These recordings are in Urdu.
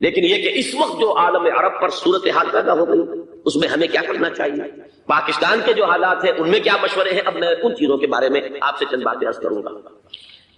لیکن یہ کہ اس وقت جو عالم عرب پر صورتحال پیدا ہو گئی اس میں ہمیں کیا کرنا چاہیے، پاکستان کے جو حالات ہیں ان میں کیا مشورے ہیں، اب میں ان چیزوں کے بارے میں آپ سے چند باتیں عرض کروں گا۔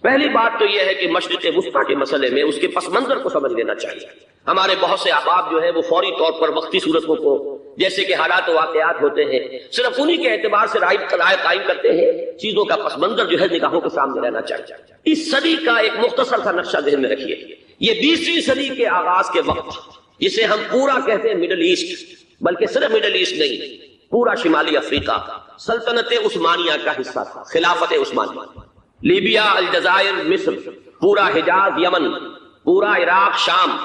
پہلی بات تو یہ ہے کہ مشرق وسطیٰ کے مسئلے میں اس کے پس منظر کو سمجھ لینا چاہیے۔ ہمارے بہت سے احباب جو ہیں وہ فوری طور پر وقتی صورتوں کو، جیسے کہ حالات و واقعات ہوتے ہیں، صرف انہی کے اعتبار سے رائے قائم کرتے ہیں، چیزوں کا پس منظر جو ہے نگاہوں کے سامنے رہنا چاہیے۔ اس صدی کا ایک مختصر سا نقشہ ذہن میں رکھیے، یہ 20ویں صدی کے آغاز کے وقت، جسے ہم پورا کہتے ہیں مڈل ایسٹ، بلکہ صرف مڈل ایسٹ نہیں، پورا شمالی افریقہ سلطنت عثمانیہ کا حصہ تھا، خلافت عثمانیہ، لیبیا، الجزائر، مصر، پورا حجاز، یمن، پورا عراق، شام،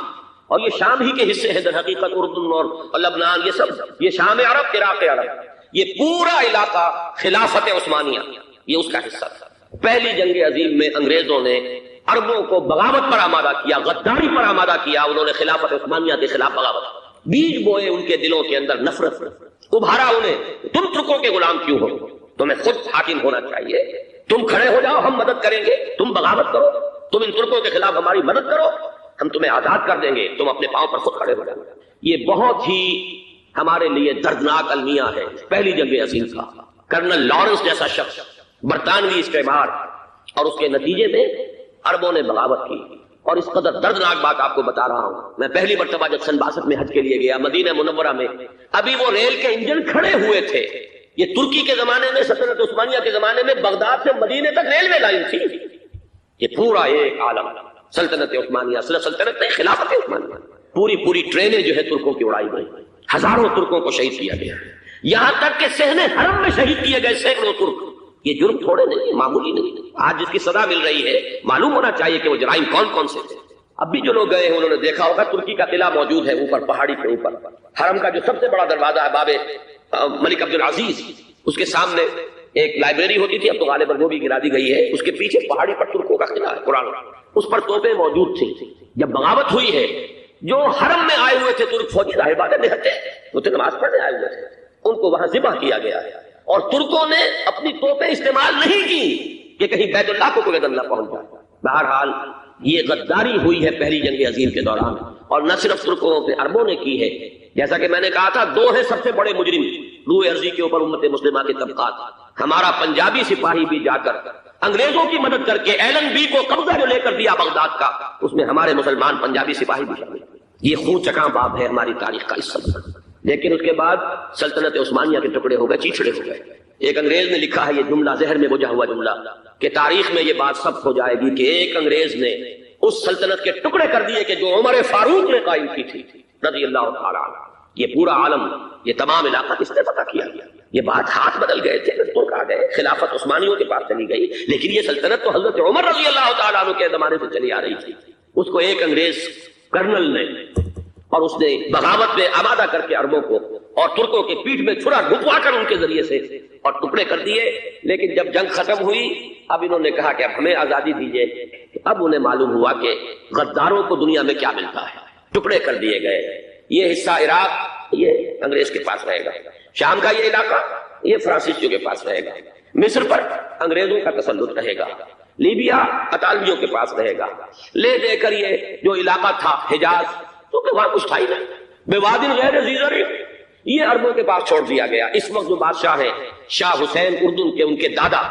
اور یہ شام ہی کے حصے ہیں در حقیقت، اردن اور لبنان، یہ سب، یہ شام عرب، عراق عرب، یہ پورا علاقہ خلافت عثمانیہ یہ اس کا حصہ تھا۔ پہلی جنگ عظیم میں انگریزوں نے عربوں کو بغاوت پر آمادہ کیا، غداری پر آمادہ کیا، انہوں نے خلافت عثمانیہ کے خلاف بغاوت، بیج بوئے ان کے دلوں کے اندر نفرت، ابھارا انہیں، تم ترکوں کے غلام کیوں ہو، تمہیں خود حاکم ہونا چاہیے، تم کھڑے ہو جاؤ، ہم مدد کریں گے، تم بغاوت کرو، تم ان ترکوں کے خلاف ہماری مدد کرو، ہم تمہیں آزاد کر دیں گے، تم اپنے پاؤں پر خود کھڑے ہو جاؤ۔ یہ بہت ہی ہمارے لیے دردناک المیہ ہے پہلی جنگ عظیم کا۔ کرنل لارنس جیسا شخص، برطانوی استعمار، اور اس کے نتیجے میں عربوں نے بغاوت کی۔ اور اس قدر دردناک بات آپ کو بتا رہا ہوں، میں پہلی مرتبہ جب سن 62 میں حج کے لیے گیا مدینہ منورہ میں، ابھی وہ ریل کے انجن کھڑے ہوئے تھے۔ یہ ترکی کے زمانے میں، سلطنت عثمانیہ کے زمانے میں بغداد سے مدینے تک ریلوے لائن تھی۔ یہ پورا ایک عالم سلطنت عثمانیہ، صرف سلطنت نہیں، خلافت عثمانیہ، پوری ٹرینیں جو ہے ترکوں کی اڑائی گئی، ہزاروں ترکوں کو شہید کیا گیا، یہاں تک کہ صحن حرم میں شہید کیے گئے سینکڑوں ترک۔ یہ جرم تھوڑے نہیں، معمولی نہیں۔ آج جس کی سزا مل رہی ہے، معلوم ہونا چاہیے کہ وہ جرائم کون کون سے تھے۔ اب بھی جو لوگ گئے ہیں انہوں نے دیکھا ہوگا، ترکی کا قلعہ موجود ہے اوپر پہاڑی کے اوپر، حرم کا جو سب سے بڑا دروازہ ہے باب ملک عبد العزیز، اس کے سامنے ایک لائبریری ہوتی تھی، اب تو غالباً وہ بھی گرا دی گئی ہے، اس کے پیچھے پہاڑی پر ترکوں کا قلعہ ہے قرآن، اس پر توپیں موجود تھیں۔ جب بغاوت ہوئی ہے، جو حرم میں آئے ہوئے تھے ترک فوجی، ظاہر بات ہے نہتے ہیں، وہ تو نماز پڑھنے آئے ہوئے تھے، ان کو وہاں ذبح کیا گیا ہے، اور ترکوں نے اپنی توپیں استعمال نہیں کی کہ کہیں بیت اللہ کو کوئی نہ پہنچ جائے۔ بہرحال یہ غداری ہوئی ہے پہلی جنگ عظیم کے دوران، اور نہ صرف ترکوں نے، عربوں نے کی ہے۔ جیسا کہ میں نے کہا تھا، دو ہیں سب سے بڑے مجرم روئے ارضی کے اوپر امت مسلمہ کے طبقات۔ ہمارا پنجابی سپاہی بھی جا کر انگریزوں کی مدد کر کے ایلن بی کو قبضہ جو لے کر دیا بغداد کا، اس میں ہمارے مسلمان پنجابی سپاہی بھی شامل۔ یہ خون چکاں باب ہے ہماری تاریخ کا اس سبب۔ لیکن اس کے بعد سلطنت عثمانیہ کے ٹکڑے ہو گئے، چیچڑے ہو گئے۔ ایک انگریز نے لکھا ہے یہ جملہ، ذہن میں بجھا ہوا جملہ، کہ تاریخ میں یہ بات ثبت ہو جائے گی کہ ایک انگریز نے اس سلطنت کے ٹکڑے کر دیے کہ جو عمر فاروق نے قائم کی تھی رضی اللہ تعالیٰ عنہ۔ یہ پورا عالم، یہ تمام علاقہ کس نے فتح کیا؟ یہ بات ہاتھ بدل گئے تھے، ترک آ گئے، خلافت عثمانیوں کے پاس چلی گئی، لیکن یہ سلطنت تو حضرت عمر رضی اللہ تعالیٰ عنہ کے زمانے سے چلی آ رہی تھی۔ اس کو ایک انگریز کرنل نے، اور اس نے بغاوت میں آمادہ کر کے عربوں کو اور ترکوں کے پیٹھ میں چھرا ڈھکوا کر ان کے ذریعے سے اور ٹکڑے کر دیے۔ لیکن جب جنگ ختم ہوئی، اب انہوں نے کہا کہ اب ہمیں آزادی دیجیے۔ اب انہیں معلوم ہوا کہ غداروں کو دنیا میں کیا ملتا ہے، ٹکڑے کر دیے گئے۔ یہ حصہ عراق یہ انگریز کے پاس رہے گا، شام کا یہ علاقہ یہ فرانسیسیوں کے پاس رہے گا، مصر پر انگریزوں کا تسلط رہے گا، لیبیا اطالویوں کے پاس رہے گا۔ لے دے کر یہ جو علاقہ تھا حجاز، کیونکہ وہاں کچھ تھا ہی نہیں، بوادٍ غیر ذی زرع، یہ عربوں کے پاس چھوڑ دیا گیا۔ اس وقت جو بادشاہ ہیں شاہ حسین اردن کے، ان کے دادا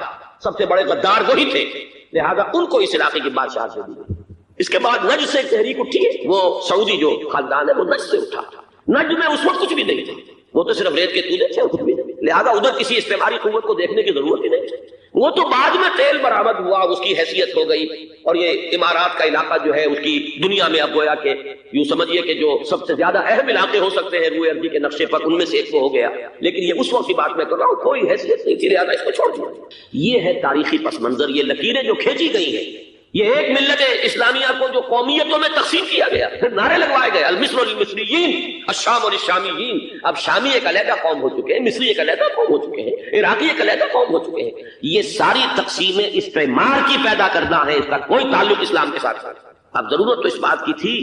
سب سے بڑے غدار وہی تھے، لہذا ان کو اس علاقے کی بادشاہ سے دی۔ اس کے بعد نجد سے ایک تحریک اٹھی ہے، وہ سعودی جو خاندان ہے وہ نجد سے اٹھا تھا۔ نجد میں اس وقت کچھ بھی نہیں تھے، وہ تو صرف ریت کے تودے تھے، کچھ بھی نہیں، لہذا ادھر کسی استعماری قوت کو دیکھنے کی ضرورت ہی نہیں تھی۔ وہ تو بعد میں تیل برآمد ہوا، اس کی حیثیت ہو گئی، اور یہ امارات کا علاقہ جو ہے اس کی دنیا میں اب گویا کہ یوں سمجھیے کہ جو سب سے زیادہ اہم علاقے ہو سکتے ہیں روئے ارضی کے نقشے پر، ان میں سے ایک وہ ہو گیا۔ لیکن یہ اس وقت کی بات میں کر رہا ہوں، کوئی حیثیت نہیں تھی، لہٰذا اس کو چھوڑ دیا۔ یہ ہے تاریخی پس منظر، یہ لکیریں جو کھینچی گئی ہیں، یہ ایک ملت اسلامیہ کو جو قومیتوں میں تقسیم کیا گیا، پھر نعرے لگوائے گئے المصر للمصریین، الشام للشامیین۔ اب شامی ایک علیحدہ قوم ہو چکے ہیں، مصری ایک علیحدہ قوم ہو چکے ہیں، عراقی ایک علیحدہ قوم ہو چکے ہیں۔ یہ ساری تقسیمیں استعمار کی پیدا کرنا ہے، اس کا کوئی تعلق اسلام کے ساتھ نہیں۔ اب ضرورت تو اس بات کی تھی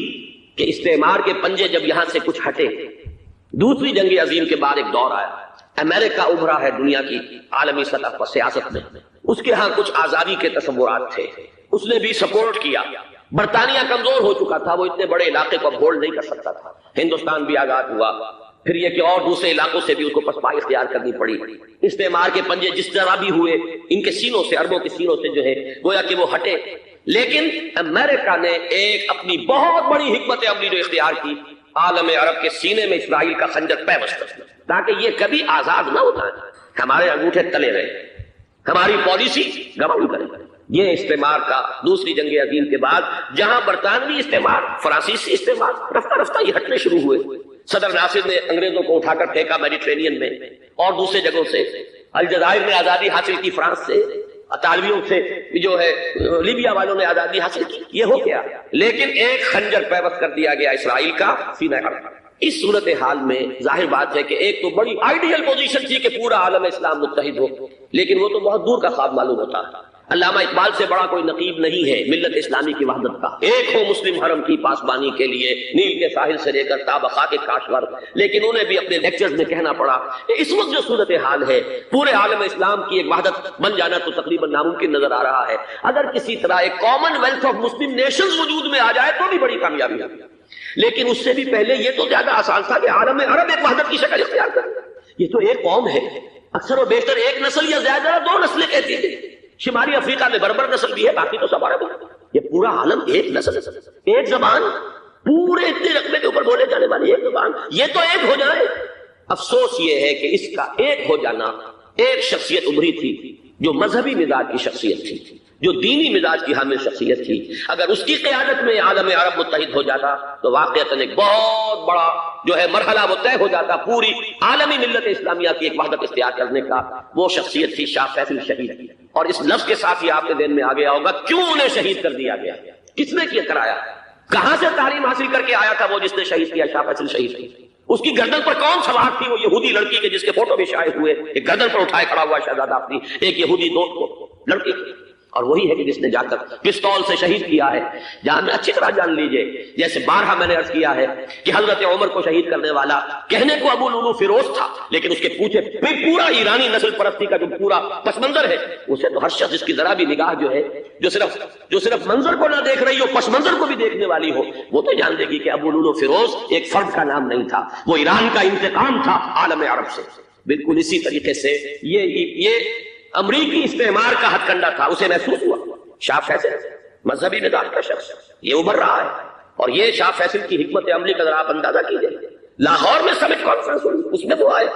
کہ استعمار کے پنجے جب یہاں سے کچھ ہٹے، دوسری جنگ عظیم کے بعد ایک دور آیا، امریکہ ابھرا ہے دنیا کی عالمی سطح پر سیاست میں، اس کے ہاں کچھ آزادی کے تصورات تھے، اس نے بھی سپورٹ کیا۔ برطانیہ کمزور ہو چکا تھا، وہ اتنے بڑے علاقے کو اب ہولڈ نہیں کر سکتا تھا. ہندوستان بھی آزاد ہوا، پھر یہ کہ اور دوسرے علاقوں سے بھی اس کو پسپائی اختیار کرنی پڑی. استعمار کے پنجے جس طرح بھی ہوئے ان کے سینوں سے، عربوں کے سینوں سے جو ہے گویا کہ وہ ہٹے. لیکن امریکہ نے ایک اپنی بہت بڑی حکمت عملی جو اختیار کی، عالم عرب کے سینے میں اسرائیل کا خنجر پیوست کر دیا تاکہ یہ کبھی آزاد نہ ہوتا ہے، ہمارے انگوٹھے تلے رہے، ہماری پالیسی گواہی کرے. یہ استعمار کا دوسری جنگ عظیم کے بعد جہاں برطانوی استعمار، فرانسیسی استعمار رفتہ رفتہ یہ ہٹنے شروع ہوئے. صدر ناصر نے انگریزوں کو اٹھا کر پھینکا میڈیٹرینین میں اور دوسرے جگہوں سے. الجزائر نے آزادی حاصل کی فرانس سے، اطالویوں سے جو ہے لیبیا والوں نے آزادی حاصل کی. یہ ہو گیا، لیکن ایک خنجر پیوست کر دیا گیا اسرائیل کا سینہ عرب. اس صورتحال میں ظاہر بات ہے کہ ایک تو بڑی آئیڈیل پوزیشن تھی کہ پورا عالم اسلام متحد ہو، لیکن وہ تو بہت دور کا خواب معلوم ہوتا ہے. علامہ اقبال سے بڑا کوئی نقیب نہیں ہے ملت اسلامی کی وحدت کا. ایک ہو مسلم حرم کی پاسبانی کے لیے نیل کے ساحل سے لے کر تابخا کے کاشور. لیکن انہیں بھی اپنے لیکچرز میں کہنا پڑا کہ اس وقت جو صورتحال ہے پورے عالم اسلام کی ایک وحدت بن جانا تو تقریباً ناممکن نظر آ رہا ہے. اگر کسی طرح ایک common wealth of Muslim nations وجود میں آ جائے تو بھی بڑی کامیابی ہے، لیکن اس سے بھی پہلے یہ تو زیادہ آسان تھا کہ عالم عرب ایک وحدت کی شکل اختیار کرے. یہ تو ایک قوم ہے، اکثر و بیشتر ایک نسل یا زیادہ دو نسلیں کہتی ہیں. شمالی افریقہ میں بربر نسل بھی ہے، باقی تو سب عرب ہے. یہ پورا عالم ایک نسل، ایک زبان، پورے اتنے رقبے کے اوپر بولے جانے والی ایک زبان، یہ تو ایک ہو جائے. افسوس یہ ہے کہ اس کا ایک ہو جانا، ایک شخصیت ابھری تھی جو مذہبی مزاج کی شخصیت تھی، جو دینی مزاج کی حامل شخصیت تھی. اگر اس کی قیادت میں عالم عرب متحد ہو جاتا تو واقعتاً ایک بہت بڑا جو ہے مرحلہ وہ طے ہو جاتا پوری عالمی ملت اسلامیہ کی ایک وحدت اختیار کرنے کا. وہ شخصیت تھی شاہ فیصل شہید. اور اس لفظ کے ساتھ ہی آپ کے ذہن میں آ گیا ہوگا کیوں انہیں شہید کر دیا گیا، کس نے کیا کرایا، کہاں سے تعلیم حاصل کر کے آیا تھا وہ جس نے شہید کیا شاہ فیصل شہید. اس کی گردن پر کون سوار تھی؟ وہ یہودی لڑکی کے جس کے فوٹو بھی شائع ہوئے، ایک گردن پر اٹھائے کھڑا ہوا شہزادہ اپنی ایک یہودی دوست کو لڑکی، اور وہی ہے کہ جس نے جا کر پستول سے شہید کیا ہے. جان اچھی طرح جان لیجئے، جیسے بارہا میں نے عرض کیا ہے کہ حضرت عمر کو شہید کرنے والا کہنے کو ابو لولو فیروز تھا، لیکن اس کے پیچھے پورا ایرانی نسل پرستی کا جو پورا پس منظر ہے، اسے تو ہر شخص جس کی ذرا بھی نگاہ جو ہے جو صرف منظر کو نہ دیکھ رہی ہو، پس منظر کو بھی دیکھنے والی ہو، وہ تو جان دے گی کہ ابو لولو فیروز ایک فرد کا نام نہیں تھا، وہ ایران کا انتقام تھا عالم عرب سے. بالکل اسی طریقے سے یہ امریکی استعمار کا ہتھ کنڈا تھا، اسے محسوس ہوا. شاہ فیصل مذہبی مزاج کا شخص یہ ابھر رہا ہے، اور یہ شاہ فیصل کی حکمت عملی کا ذرا آپ اندازہ کیجئے. لاہور میں سمٹ کانفرنس ہوئی، اس میں وہ آئے،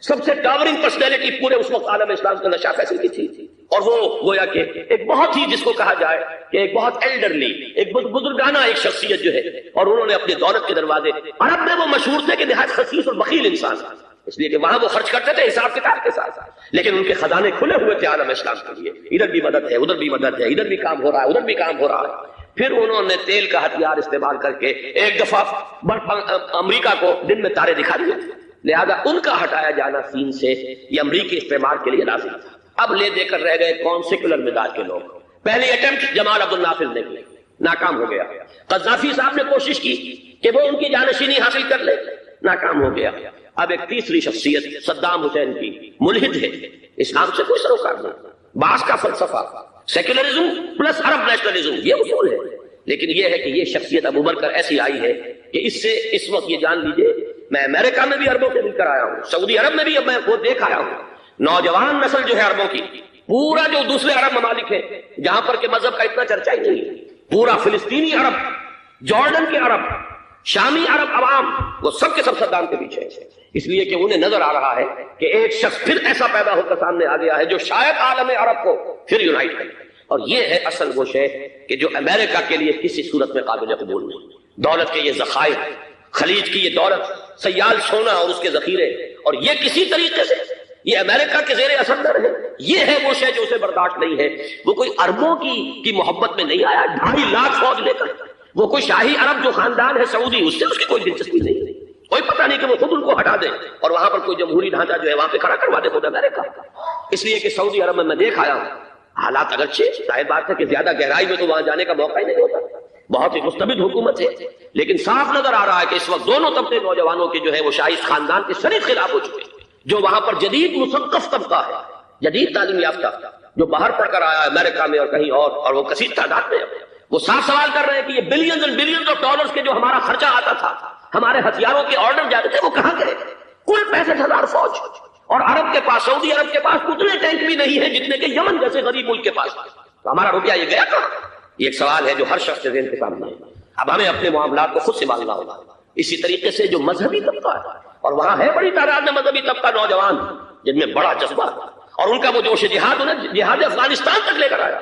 سب سے ٹاورنگ پرسنالٹی پورے اس وقت عالم اسلام کے اندر شاہ فیصل کی تھی. اور وہ گویا کہ ایک بہت ہی جس کو کہا جائے کہ ایک بہت ایلڈرلی، ایک بزرگانہ ایک شخصیت جو ہے، اور انہوں نے اپنے دولت کے دروازے، عرب میں وہ مشہور تھے کہ نہایت خسیس اور بخیل انسان، اس لیے کہ وہاں وہ خرچ کرتے تھے حساب کتاب کے ساتھ، لیکن ان کے خزانے کھلے ہوئے تھے عالم اسلام کے لیے. ادھر بھی مدد ہے، ادھر بھی مدد ہے، ادھر بھی کام ہو رہا ہے، ادھر بھی کام ہو رہا ہے. پھر انہوں نے تیل کا ہتھیار استعمال کر کے ایک دفعہ امریکہ کو دن میں تارے دکھا دیے، لہذا ان کا ہٹایا جانا سین سے یہ امریکی استعمار کے لیے لازم تھا. اب لے دے کر رہ گئے کون؟ سیکولر مزاج کے لوگ. پہلی اٹیمپٹ جمال عبد النافذ نے کی، ناکام ہو گیا. قذافی صاحب نے کوشش کی کہ وہ ان کی جانشینی حاصل کر لے، ناکام ہو گیا. اب ایک تیسری شخصیت صدام حسین کی، ملحد ہے، اسلام سے کوئی سروکار نہیں. باس کا فلسفہ سیکولرزم پلس عرب نیشنلزم یہ اصول ہے، لیکن یہ ہے کہ یہ شخصیت اب ابھر کر ایسی آئی ہے کہ اس سے اس وقت یہ جان لیجئے، میں امریکہ میں بھی عربوں سے مل کر آیا ہوں، سعودی عرب میں بھی اب میں وہ دیکھ آیا ہوں. نوجوان نسل جو ہے عربوں کی، پورا جو دوسرے عرب ممالک ہیں جہاں پر کہ مذہب کا اتنا چرچا ہی نہیں، پورا فلسطینی عرب، جارڈن کے عرب، شامی عرب عوام، وہ سب کے سب صدام کے پیچھے ہیں. اس لیے کہ انہیں نظر آ رہا ہے کہ ایک شخص پھر ایسا پیدا ہو کر سامنے آ گیا ہے جو شاید عالم عرب کو پھر یونائٹ کرے. اور یہ ہے اصل وہ شے کہ جو امریکہ کے لیے کسی صورت میں قابل قبول نہیں. دولت کے یہ ذخائر، خلیج کی یہ دولت، سیال سونا اور اس کے ذخیرے، اور یہ کسی طریقے سے یہ امریکہ کے زیر اثر نہ رہے، یہ ہے وہ شے جو اسے برداشت نہیں ہے. وہ کوئی عربوں کی محبت میں نہیں آیا 2.5 لاکھ فوج لے کر، وہ کوئی شاہی عرب جو خاندان ہے سعودی، اس سے اس کی کوئی دلچسپی نہیں، کوئی پتہ نہیں کہ وہ خود ان کو ہٹا دے اور وہاں پر کوئی جمہوری ڈھانچہ جو ہے وہاں پہ کھڑا کروا دے خود امریکہ. اس لیے کہ سعودی عرب میں دیکھ آیا ہوں حالات اگرچہ ظاہر بات ہے کہ زیادہ گہرائی میں تو وہاں جانے کا موقع ہی نہیں ہوتا، بہت ہی مستبد حکومت ہے، لیکن صاف نظر آ رہا ہے کہ اس وقت دونوں طبقے نوجوانوں کے جو ہے وہ شاہی خاندان کے شدید خلاف ہو چکے ہیں. جو وہاں پر جدید مثقف طبقہ ہے، جدید تعلیم یافتہ، جو باہر پڑھ کر آیا امریکہ میں اور کہیں اور وہ کثیر تعداد میں، وہ صاف سوال کر رہے ہیں کہ یہ billions and billions of dollars کے جو ہمارا خرچہ آتا تھا، ہمارے ہتھیاروں کے آرڈر جاتے تھے، وہ کہاں گئے؟ کل 65,000 فوج، اور عرب کے پاس، سعودی عرب کے پاس اتنے ٹینک بھی نہیں ہیں جتنے کہ یمن جیسے غریب ملک کے پاس، تو ہمارا روپیہ یہ گیا کہاں؟ یہ ایک سوال ہے جو ہر شخص کے ذہن کے سامنے ہے۔ اب ہمیں اپنے معاملات کو خود سنبھالنا ہوگا۔ اسی طریقے سے جو مذہبی طبقہ ہے، اور وہاں ہے بڑی تعداد میں مذہبی طبقہ نوجوان جن میں بڑا جذبہ ہے، اور ان کا وہ جوش جہاد انہیں جہاد افغانستان تک لے کر آیا،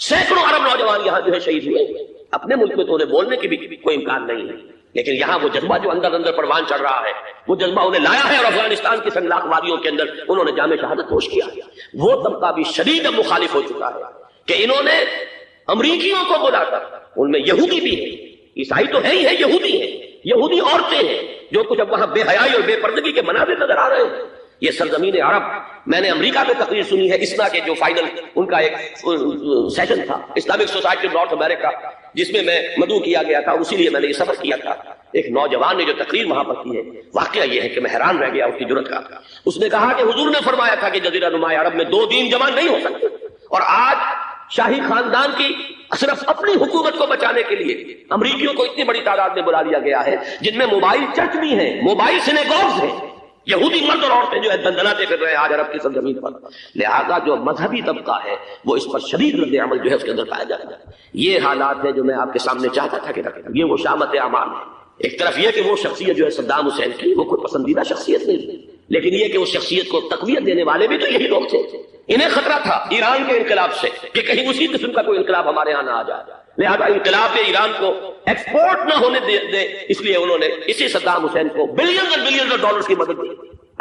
سینکڑوں عرب نوجوان یہاں جو ہے شہید ہوئے۔ اپنے ملک میں تو انہیں بولنے کی بھی کوئی امکان نہیں ہے، لیکن یہاں وہ جذبہ جو اندر اندر پروان چڑھ رہا ہے، وہ جذبہ انہیں لایا ہے، اور افغانستان کی سنگلاخ وادیوں کے اندر انہوں نے جامع شہادت پوش کیا۔ وہ طبقہ بھی شدید مخالف ہو چکا ہے کہ انہوں نے امریکیوں کو بلا کر، ان میں یہودی بھی ہیں، عیسائی تو ہے ہی ہے، یہودی ہیں، یہودی عورتیں ہیں، جو کچھ اب وہاں بے حیائی اور بے پردگی کے مناظر نظر آ رہے ہیں۔ یہ سرزمین عرب، میں نے امریکہ میں تقریر سنی ہے، اسنا کے جو فائنل ان کا ایک سیشن تھا، اسلامک سوسائٹی نارتھ امریکہ، جس میں میں مدعو کیا گیا تھا، اسی لیے میں نے یہ سفر کیا تھا۔ ایک نوجوان نے جو تقریر وہاں پر کی ہے، واقعہ یہ ہے کہ میں حیران رہ گیا اس کی جرأت کا۔ اس نے کہا کہ حضور نے فرمایا تھا کہ جزیرہ نما عرب میں 2 دین جمع نہیں ہو سکتے، اور آج شاہی خاندان کی صرف اپنی حکومت کو بچانے کے لیے امریکیوں کو اتنی بڑی تعداد میں بلا لیا گیا ہے، جن میں موبائل چرچ بھی ہیں، موبائل سینیگوگز ہیں، یہودی مرد اور عورتیں جو ہے دندناتے پھر رہے ہیں آج عرب کی سرزمین پر۔ لہذا جو مذہبی طبقہ ہے وہ اس پر شدید رد عمل جو ہے اس کے اندر پایا جاتا ہے۔ یہ حالات ہیں جو میں آپ کے سامنے چاہتا تھا کہ رکھیں۔ یہ وہ شامت اعمال ہے۔ ایک طرف یہ کہ وہ شخصیت جو ہے صدام حسین کی، وہ کوئی پسندیدہ شخصیت نہیں، لیکن یہ کہ اس شخصیت کو تقویت دینے والے بھی تو یہی لوگ تھے۔ انہیں خطرہ تھا ایران کے انقلاب سے کہ کہیں اسی قسم کا کوئی انقلاب ہمارے ہاں نہ آ جائے، لہذا انقلاب ایران کو ایکسپورٹ نہ ہونے دے، اس لیے انہوں نے اسی صدام حسین کو بلینز اور بلینز آف ڈالرز کی مدد دی۔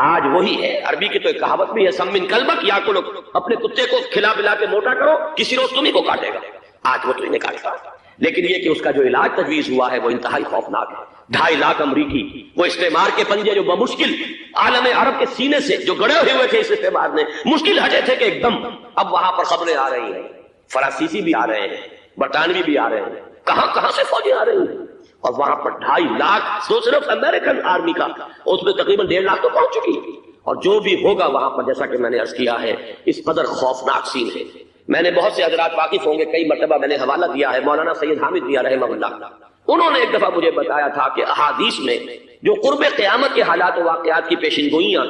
آج وہی ہے، عربی کی تو ایک کہاوت بھی ہے، سم من کلبک یا کو، اپنے کتے کو کھلا پلا کے موٹا کرو، کسی روز تمہیں کو کاٹے گا۔ آج وہ تو انہیں کاٹتا، لیکن یہ کہ اس کا جو علاج تجویز ہوا ہے وہ انتہائی خوفناک ہے۔ 2.5 لاکھ امریکی وہ استعمار کے پنجے جو بمشکل عالم عرب کے سینے سے جو گڑے ہوئے تھے اس استعمار نے، مشکل ہٹے تھے کہ ایک دم اب وہاں پر خبریں آ رہی ہیں، فرانسیسی بھی آ رہے ہیں، برطانوی بھی آ رہے ہیں، کہاں سے فوجیں آ رہی ہیں، اور وہاں پر 2.5 لاکھ تو صرف امریکن آرمی کا، اس میں تقریباً 1.5 لاکھ تو پہنچ چکی، اور جو بھی ہوگا وہاں پر جیسا کہ میں نے عرض کیا ہے اس قدر خوفناک سین ہے۔ میں نے بہت سے حضرات واقف ہوں گے، کئی مرتبہ میں نے حوالہ دیا ہے، مولانا سید حامد میاں رحمہ اللہ، انہوں نے ایک دفعہ مجھے بتایا تھا کہ احادیث میں جو قرب قیامت کے حالات و واقعات کی پیشن گوئیاں،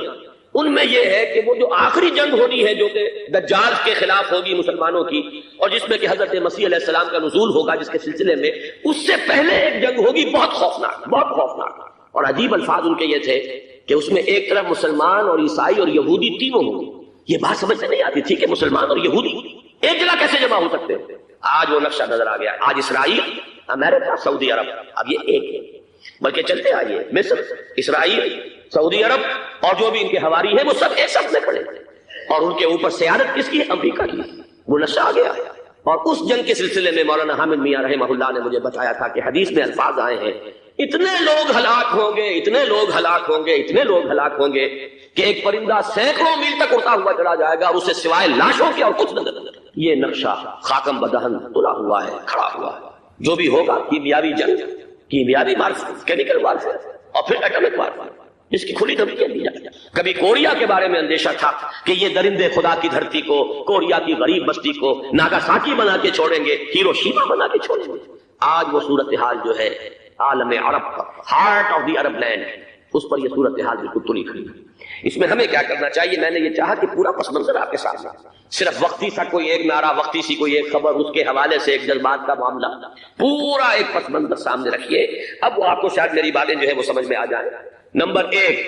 ان میں یہ ہے کہ وہ جو آخری جنگ ہونی ہے جو کہ دجال کے خلاف ہوگی مسلمانوں کی، اور جس میں کہ حضرت مسیح علیہ السلام کا نزول ہوگا، جس کے سلسلے میں اس سے پہلے ایک جنگ ہوگی بہت خوفناک، بہت خوفناک، اور عجیب الفاظ ان کے یہ تھے کہ اس میں ایک طرف مسلمان اور عیسائی اور یہودی تینوں ہوں گے۔ یہ بات سمجھ میں نہیں آتی تھی کہ مسلمان اور یہودی ایک جگہ کیسے جمع ہو سکتے ہیں۔ آج وہ نقشہ نظر آ گیا، آج اسرائیل، امریکہ، سعودی عرب، اب یہ ایک ہے، بلکہ چلتے آئیے، مصر، اسرائیل، سعودی عرب اور جو بھی ان کے حواری ہیں وہ سب ایک ساتھ میں کھڑے ہیں، اور ان کے اوپر سیادت کس کی ہے؟ امریکہ کی۔ وہ نقشہ آ گیا، اور اس جنگ کے سلسلے میں مولانا حامد میاں رحمہ اللہ نے مجھے بتایا تھا کہ حدیث میں الفاظ آئے ہیں، اتنے لوگ ہلاک ہوں گے، اتنے لوگ ہلاک ہوں گے، اتنے لوگ ہلاک ہوں گے کہ ایک پرندہ سینکڑوں میل تک اڑتا ہوا چلا جائے گا اور اسے سوائے لاشوں کے اور کچھ نظر نہیں۔ یہ نقشہ خاکم بدہن تلا ہوا ہے، کھڑا ہوا ہے۔ جو بھی ہوگا کیمیاوی جنگ، کیمیاوی وارفیئر، کیمیکل وارفیئر، اور پھر ایٹمک وارفیئر، جس کی کھلی دھمکیاں دی جاتی ہیں۔ کبھی کوریا کے بارے میں اندیشہ تھا کہ یہ درندے خدا کی دھرتی کو، کوریا کی غریب بستی کو ناگاساکی بنا کے چھوڑیں گے، ہیروشیما بنا کے چھوڑیں گے۔ آج وہ صورتحال جو ہے عالم عرب کا، heart of the Arab land, اس پر یہ صورتحال بالکل تلی کھڑی ہے۔ اس میں ہمیں کیا کرنا چاہیے؟ میں نے یہ چاہا کہ پورا پس منظر آپ کے سامنے، صرف وقتی سا کوئی ایک نعرہ، وقتی سی کوئی ایک خبر، اس کے حوالے سے ایک جذبات کا معاملہ، پورا ایک پس منظر سامنے رکھیے۔ اب وہ آپ کو شاید میری باتیں جو ہے وہ سمجھ میں آ جائیں۔ نمبر 1،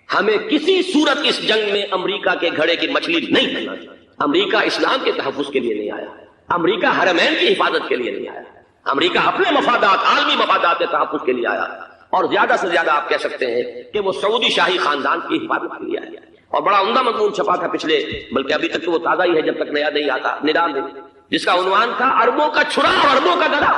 ہمیں کسی صورت اس جنگ میں امریکہ کے گھڑے کی مچھلی نہیں بننا چاہیے۔ امریکہ اسلام کے تحفظ کے لیے نہیں آیا، امریکہ حرمین کی حفاظت کے لیے نہیں آیا، امریکہ اپنے مفادات، عالمی مفادات کے تحفظ کے لیے آیا، اور زیادہ سے زیادہ آپ کہہ سکتے ہیں کہ وہ سعودی شاہی خاندان کی حفاظت کے لیے آیا۔ اور بڑا عمدہ مضمون چھپا تھا پچھلے، بلکہ ابھی تک تو وہ تازہ ہی ہے جب تک نیا نہیں آتا، نظام میں، جس کا عنوان تھا اربوں کا چھڑا اور اربوں کا گدا۔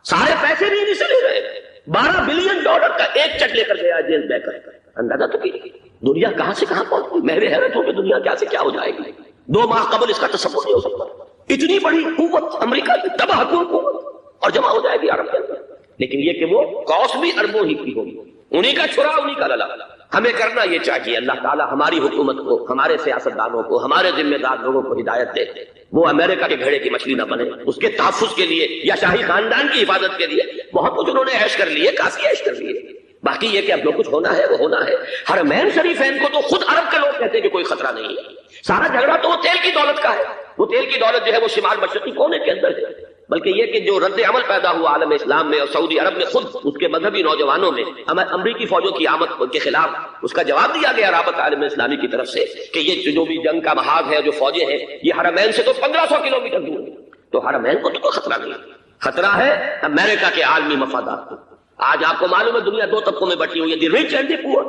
سارے پیسے بھی انہیں سے لے رہے ہیں، $12 بلین کا ایک چیک لے کر گیا جیمز بیکر۔ اندازہ تو کیجیے دنیا کہاں سے کہاں پہنچ گئی۔ محو حیرت ہو کہ دنیا کیا سے کیا ہو جائے گی۔ 2 ماہ قبل اس کا تصور نہیں ہو سکتا، اتنی بڑی قوت امریکہ کی تباہ کن قوت، اور جمع ہو جائے گی عرب کے اندر۔ لیکن یہ کہ وہ کاس بھی اربوں ہی کی ہوگی، انہی کا چھڑا انہی کا للا۔ ہمیں کرنا یہ چاہیے، اللہ تعالی ہماری حکومت کو، ہمارے سیاستدانوں کو، ہمارے ذمہ دار لوگوں کو ہدایت دے وہ امریکہ کے گھڑے کی مچھلی نہ بنے، اس کے تحفظ کے لیے یا شاہی خاندان کی حفاظت کے لیے بہت کچھ انہوں نے عیش کر لیے، کافی عیش کر لیے۔ باقی یہ کہ اب جو کچھ ہونا ہے وہ ہونا ہے۔ حرمین شریفین کو تو خود عرب کے لوگ کہتے ہیں کہ کوئی خطرہ نہیں ہے، سارا جھگڑا تو وہ تیل کی دولت کا ہے۔ وہ تیل کی دولت جو ہے وہ شمال مشرقی کونے کے اندر ہے، بلکہ یہ کہ جو رد عمل پیدا ہوا عالم اسلام میں اور سعودی عرب میں خود اس کے مذہبی نوجوانوں میں امریکی فوجوں کی آمد کے خلاف اس کا جواب دیا گیا رابطہ عالم اسلامی کی طرف سے کہ یہ جو بھی جنگ کا محاذ ہے، جو فوجیں ہیں، یہ حرمین سے تو 1500 کلومیٹر دور ہے، تو حرمین کو تو کوئی خطرہ نہیں ہے۔ خطرہ ہے امریکہ کے عالمی مفادات کو۔ آج آپ کو معلوم ہے دنیا دو طبقوں میں بٹی ہوئی ہے، دی ریچ اینڈ دی پور۔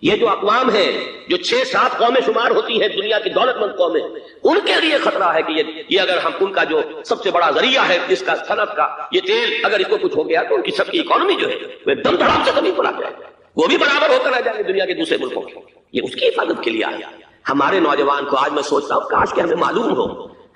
یہ جو اقوام ہیں، جو 6-7 قومیں شمار ہوتی ہیں دنیا کی دولت مند قومیں، ان کے لیے خطرہ ہے کہ یہ اگر ہم ان کا جو سب سے بڑا ذریعہ ہے جس کا صنعت کا یہ تیل، اگر اس کو کچھ ہو گیا تو ان کی سب کی اکانومی جو ہے وہ دم دھڑام سے زمین پر آ جائے گا، وہ بھی برابر ہو کر رہ جائیں گے دنیا کے دوسرے ملکوں کے۔ یہ اس کی حفاظت کے لیے آیا۔ ہمارے نوجوان کو آج میں سوچتا ہوں کاش کہ ہمیں معلوم ہو،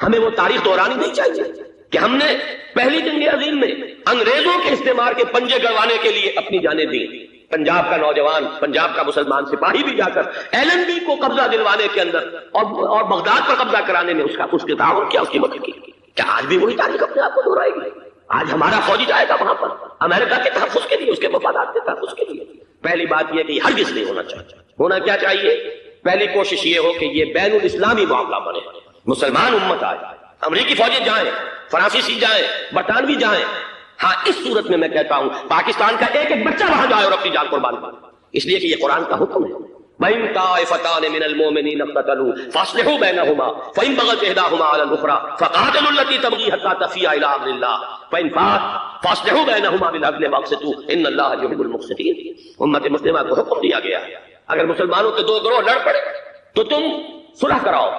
ہمیں وہ تاریخ دہرانی نہیں چاہیے کہ ہم نے پہلی جنگ عظیم میں انگریزوں کے استعمار کے پنجے گڑوانے کے لیے اپنی جانیں دی۔ پنجاب کا نوجوان، پنجاب کا مسلمان سپاہی بھی جا کر ایلن بی کو قبضہ دلوانے کے اندر اور بغداد پر قبضہ کرانے میں اس کے تعاون کیا، اس کی مدد کی۔ کیا آج بھی وہی تاریخ اپنے آپ کو دہرائے گی؟ آج ہمارا فوجی جائے گا وہاں پر امریکہ کے تحفظ کے لیے، اس کے مفادات کے تحفظ کے لیے۔ پہلی بات یہ کہ یہ ہرگز نہیں ہونا چاہیے۔ ہونا کیا چاہیے؟ پہلی کوشش یہ ہو کہ یہ بین الاسلامی معاملہ بنے، مسلمان امت آئے، امریکی فوجی جائیں، فرانسیسی جائیں، برطانوی جائیں۔ ہاں اس صورت میں کہتا ہوں پاکستان کا ایک ایک بچہ وہاں جائے اور اپنی جان قربان کرے، اس لیے کہ یہ قرآن کا حکم ہے۔ وَإِن طَائِفَتَانِ مِنَ الْمُؤْمِنِينَ اقْتَتَلُوا فَأَصْلِحُوا بَيْنَهُمَا فَإِن بَغَتْ إِحْدَاهُمَا عَلَى الْأُخْرَى فَقَاتِلُوا الَّتِي تَبْغِي حَتَّى تَفِيءَ إِلَىٰ أَمْرِ اللَّهِ فَإِن فَاءَتْ فَأَصْلِحُوا بَيْنَهُمَا بِالْعَدْلِ وَأَقْسِطُوا إِنَّ اللَّهَ يُحِبُّ الْمُقْسِطِينَ۔ امت مسلمہ کو حکم دیا گیا ہے اگر مسلمانوں کے دو گروہ لڑ پڑے تو تم صلح کراؤ،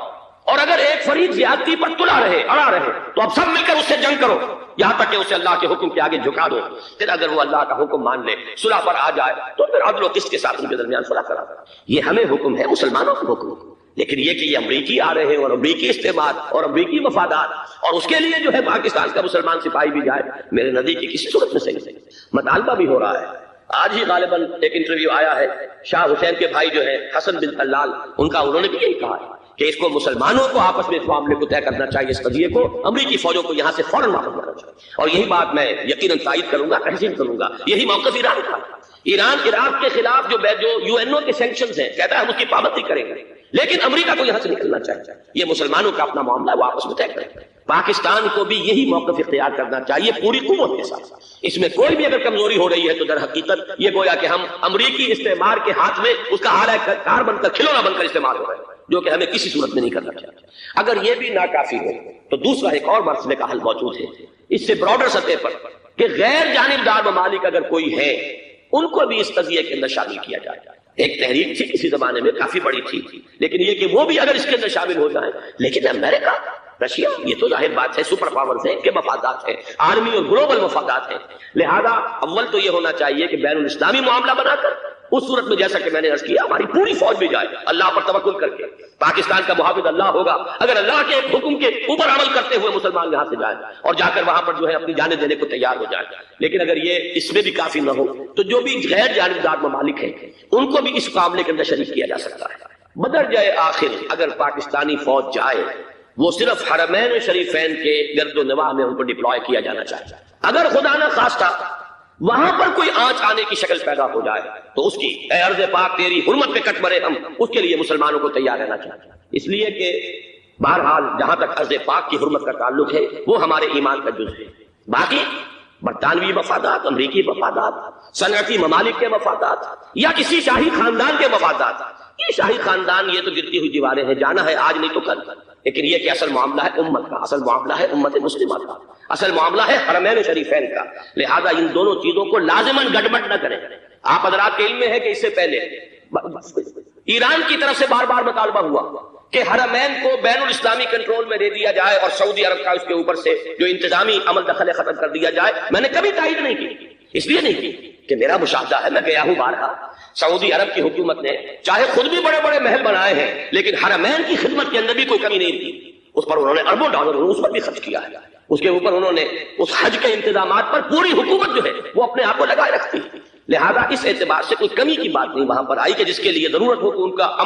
اور اگر ایک فریق زیادتی پر تلا رہے، اڑا رہے، تو اب سب مل کر اس سے جنگ کرو یہاں تک کہ اسے اللہ کے حکم کے آگے جھکا دو۔ پھر اگر وہ اللہ کا حکم مان لے، صلح پر آ جائے، تو پھر عدل و قسط کے ساتھ ان کے درمیان صلح کرا۔ یہ ہمیں حکم ہے، مسلمانوں کو حکم۔ لیکن یہ کہ یہ امریکی آ رہے ہیں اور امریکی استعمال اور امریکی مفادات، اور اس کے لیے جو ہے پاکستان کا مسلمان سپاہی بھی جائے، میرے نزدیک کی کسی صورت میں صحیح نہیں۔ مطالبہ بھی ہو رہا ہے، آج ہی غالباً ایک انٹرویو آیا ہے، شاہ حسین کے بھائی جو ہے حسن بن طلال، انہوں نے بھی یہی کہا ہے کہ اس کو مسلمانوں کو آپس میں اس معاملے کو طے کرنا چاہیے، اس قضیے کو امریکی فوجوں کو یہاں سے فوراً واپس لانا چاہیے۔ اور یہی بات میں یقیناً تائید کروں گا، تحسین کروں گا، یہی موقف ایران کا۔ ایران عراق کے خلاف جو UN کے سینکشنز ہیں، کہتا ہے ہم اس کی پابندی کریں گے، لیکن امریکہ کو یہاں سے نکلنا چاہیے۔ یہ مسلمانوں کا اپنا معاملہ ہے، وہ آپس میں طے کریں۔ پاکستان کو بھی یہی موقف اختیار کرنا چاہیے پوری قوت کے ساتھ۔ اس میں کوئی بھی اگر کمزوری ہو رہی ہے تو در حقیقت یہ گویا کہ ہم امریکی استعمار کے ہاتھ میں اس کا اعلی کار بن کر، کھلونا بن کر استعمال ہو رہے ہیں، جو کہ ہمیں کسی صورت میں نہیں کرنا چاہیے۔ اگر یہ بھی ناکافی ہو تو دوسرا ایک اور مسئلے کا حل موجود ہے اس سے براڈر سطح پر، کہ غیر جانبدار ممالک اگر کوئی ہے ان کو بھی اس قضیے کے اندر شامل کیا جائے۔ ایک تحریک تھی کسی زمانے میں کافی بڑی تھی، لیکن یہ کہ وہ بھی اگر اس کے اندر شامل ہو جائیں، لیکن امریکہ، رشیا، یہ تو ظاہر بات ہے سپر پاورز ہیں، ان کے مفادات ہیں، عالمی اور گلوبل مفادات ہیں۔ لہذا اول تو یہ ہونا چاہیے کہ بین الاسلامی معاملہ بنا کر، اس صورت میں جیسا کہ میں نے عرض کیا ہماری پوری فوج بھی جائے اللہ پر توکل کر کے، پاکستان کا محافظ اللہ ہوگا، اگر اللہ کے ایک حکم کے اوپر عمل کرتے ہوئے مسلمان یہاں سے جائیں اور جا کر وہاں پر جو ہے اپنی جانیں دینے کو تیار ہو جائیں۔ لیکن اگر یہ اس میں بھی کافی نہ ہو تو جو بھی غیر جانبدار ممالک ہیں ان کو بھی اس معاملے کے اندر شریک کیا جا سکتا ہے۔ بدرجۂ آخر اگر پاکستانی فوج جائے وہ صرف حرمین شریفین کے گرد و نواح میں ان کو ڈپلوائے کیا جانا چاہیے۔ اگر خدا نہ خواستہ وہاں پر کوئی آنچ آنے کی شکل پیدا ہو جائے تو اس کی اے ارض پاک تیری حرمت پہ کٹ مرے ہم، اس کے لیے مسلمانوں کو تیار رہنا چاہیے۔ اس لیے کہ بہرحال جہاں تک ارض پاک کی حرمت کا تعلق ہے وہ ہمارے ایمان کا جز ہے۔ باقی برطانوی مفادات، امریکی مفادات، صنعتی ممالک کے مفادات یا کسی شاہی خاندان کے مفادات، یہ شاہی خاندان یہ تو گرتی ہوئی دیواریں ہیں، جانا ہے آج نہیں تو کل، لیکن یہ کہ اصل معاملہ ہے امت کا، اصل معاملہ ہے امت مسلمہ کا، اصل معاملہ ہے حرمین شریفین کا۔ لہذا ان دونوں چیزوں کو لازماً گڑبڑ نہ کریں۔ آپ حضرات کے علم میں ہے کہ اس سے پہلے ایران کی طرف سے بار بار مطالبہ ہوا کہ حرمین کو بین الاسلامی کنٹرول میں دے دیا جائے اور سعودی عرب کا اس کے اوپر سے جو انتظامی عمل دخل ختم کر دیا جائے۔ میں نے کبھی تائید نہیں کی، اس لیے نہیں کی کہ میرا مشاہدہ ہے، میں گیا ہوں بارہا، سعودی عرب کی حکومت نے چاہے خود بھی بڑے بڑے محل بنائے ہیں لیکن حرمین کی خدمت کے اندر بھی کوئی کمی نہیں تھی، اس پر انہوں نے اربوں ڈالر اس پر بھی خرچ کیا ہے، اس کے اوپر انہوں نے اس حج کے انتظامات پر پوری حکومت جو ہے وہ اپنے آپ کو لگائے رکھتی۔ لہذا اس اعتبار سے کوئی کمی کی بات نہیں وہاں پر آئی کہ جس کے لیے ضرورت ہو کہ ان کا